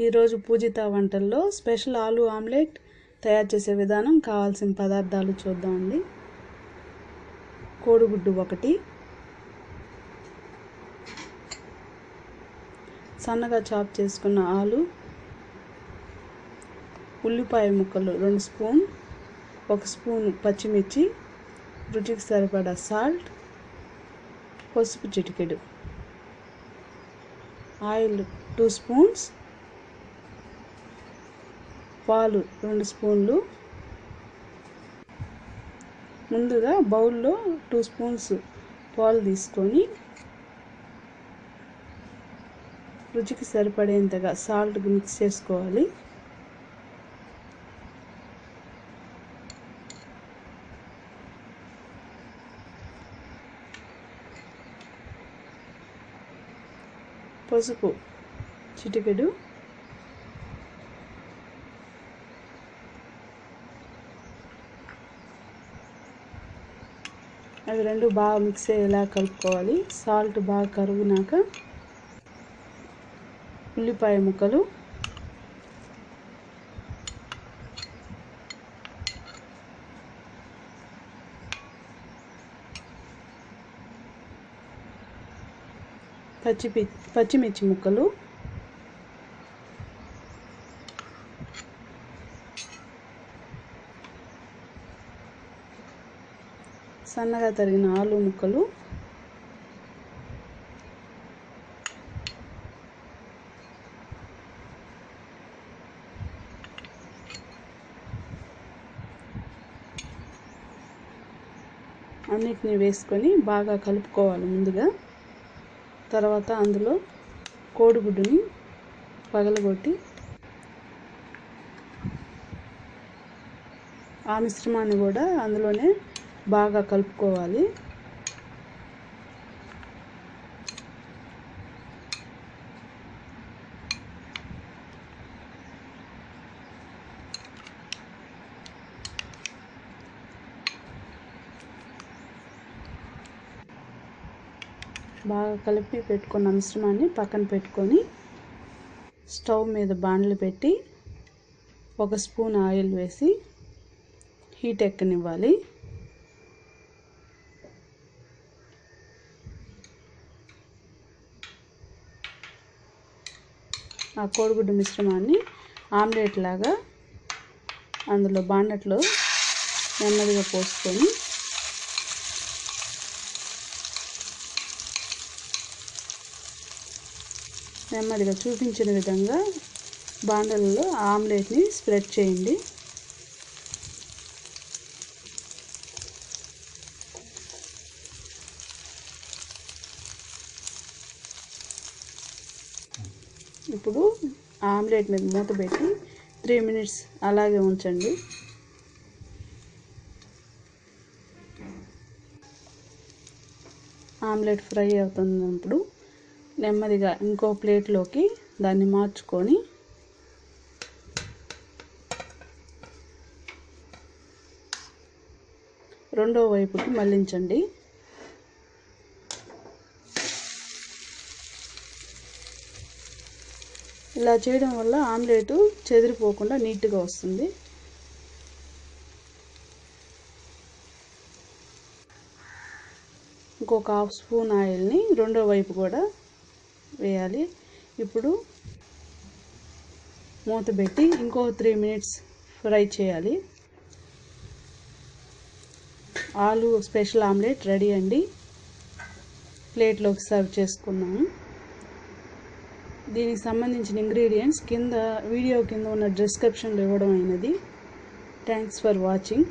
ఈరోజు పూజిత వంటల్లో స్పెషల్ ఆలు ఆమ్లెట్ తయారు చేసే విధానం, కావాల్సిన పదార్థాలు చూద్దామండి. కోడిగుడ్డు 1, సన్నగా చాప్ చేసుకున్న ఆలు, ఉల్లిపాయ ముక్కలు 2 స్పూన్, 1 స్పూన్ పచ్చిమిర్చి, రుచికి సరిపడా సాల్ట్, పసుపు చిటికెడు, ఆయిల్ 2 స్పూన్స్, పాలు 2 స్పూన్లు. ముందుగా బౌల్లో 2 స్పూన్స్ పాలు తీసుకొని రుచికి సరిపడేంతగా సాల్ట్ మిక్స్ చేసుకోవాలి. పసుపు చిటికెడు, అవి రెండు బాగా మిక్స్ అయ్యేలా కలుపుకోవాలి. సాల్ట్ బాగా కరిగినాక ఉల్లిపాయ ముక్కలు, పచ్చిమిర్చి ముక్కలు, సన్నగా తరిగిన ఆలు ముక్కలు, అన్నిటినీ వేసుకొని బాగా కలుపుకోవాలి ముందుగా. తర్వాత అందులో కోడిగుడ్డుని పగలగొట్టి ఆ మిశ్రమాన్ని కూడా అందులోనే బాగా కలుపుకోవాలి. బాగా కలిపి పెట్టుకున్న మిశ్రమాన్ని పక్కన పెట్టుకొని స్టవ్ మీద బాండ్లు పెట్టి 1 స్పూన్ ఆయిల్ వేసి హీట్ ఎక్కనివ్వాలి. ఆ కోడిగుడ్డు మిశ్రమాన్ని ఆమ్లెట్ లాగా అందులో బాండట్లో నెమ్మదిగా పోసుకొని నెమ్మదిగా చూపించిన విధంగా బాండలలో ఆమ్లెట్ని స్ప్రెడ్ చేయండి. ఇప్పుడు ఆమ్లెట్ మీద మూత పెట్టి 3 మినిట్స్ అలాగే ఉంచండి. ఆమ్లెట్ ఫ్రై అవుతున్నప్పుడు నెమ్మదిగా ఇంకో ప్లేట్లోకి దాన్ని మార్చుకొని రెండో వైపుకి మళ్ళించండి. ఇలా చేయడం వల్ల ఆమ్లెట్ చెదిరిపోకుండా నీట్గా వస్తుంది. ఇంకొక 1/2 స్పూన్ ఆయిల్ని రెండో వైపు కూడా వేయాలి. ఇప్పుడు మూత పెట్టి ఇంకో 3 మినిట్స్ ఫ్రై చేయాలి. ఆలు స్పెషల్ ఆమ్లెట్ రెడీ అండి. ప్లేట్లోకి సర్వ్ చేసుకున్నాము. దీనికి సంబంధించిన ఇంగ్రీడియంట్స్ వీడియో కింద ఉన్న డిస్క్రిప్షన్లో ఇవ్వడం అయినది. Thanks for watching.